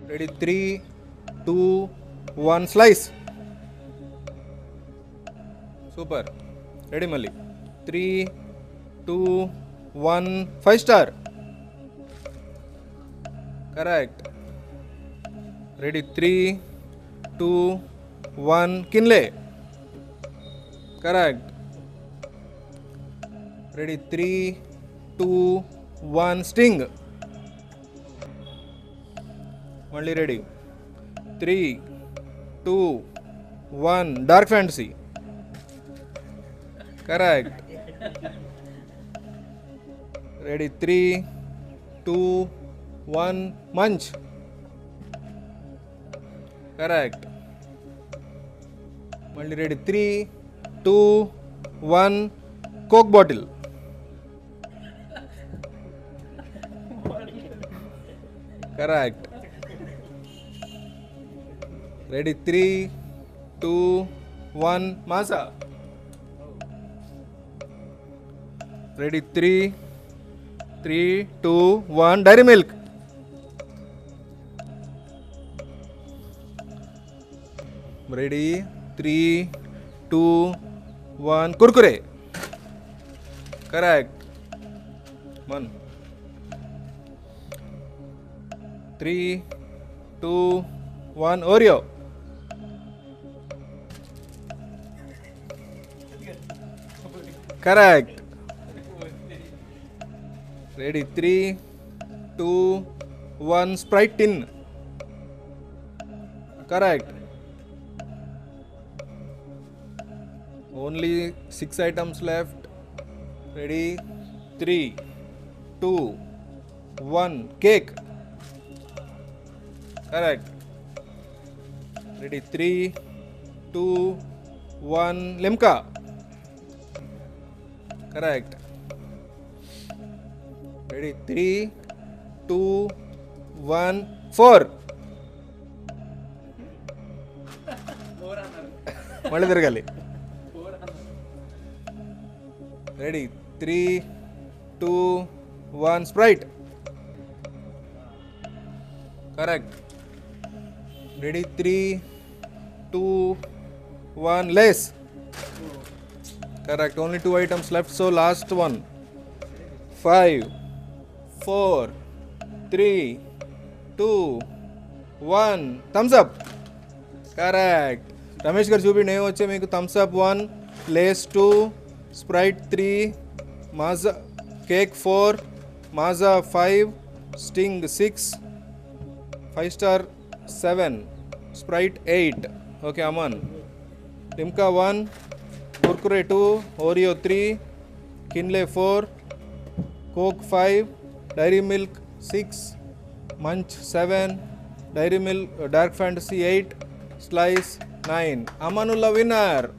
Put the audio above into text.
Ready? 3, 2, 1, slice. Super. Ready, Mali? 3, 2, 1, 5-star. Correct. Ready? 3, 2, 1, Kinley. Correct. Ready? 3, 2, 1, Sting. Only ready. 3, 2, 1, Dark Fantasy. Correct. Ready? 3, 2, 1, Munch. Correct. Only ready. 3, 2, 1, Coke bottle. Correct. Ready? 3, 2, 1, Masa. Ready? 3, 2, 1, Dairy Milk. Ready? 3, 2, 1, Kurkure. Correct. 1. 3, 2, 1, Oreo. Correct. Ready? 3, 2, 1, Sprite tin. Correct. Only 6 items left. Ready? 3, 2, 1, Cake. Correct. Ready? 3, 2, 1, Limca. Correct. Ready? 3, 2, 1, 4. మళ్ళీ తిరగాలి. Ready? 3, 2, 1, Sprite. Correct. Ready? 3, 2, 1, Lace. Correct. Only 2 items left, so last one. 5, 4, 3, 2, 1, thumbs up. Correct. Ramesh గారు చూపిండి ఏం వచ్చాయి మీకు? Thums Up 1, Lay's 2, Sprite 3, Maaza cake 4, Maaza 5, Sting 6, 5-star 7, Sprite 8. Okay Aman. Limca 1, Kurkure 2, Oreo 3, Kinley 4, Coke 5, Dairy Milk 6, Munch 7, Dairy Milk Dark Fantasy 8, Slice 9. Amanullah winner.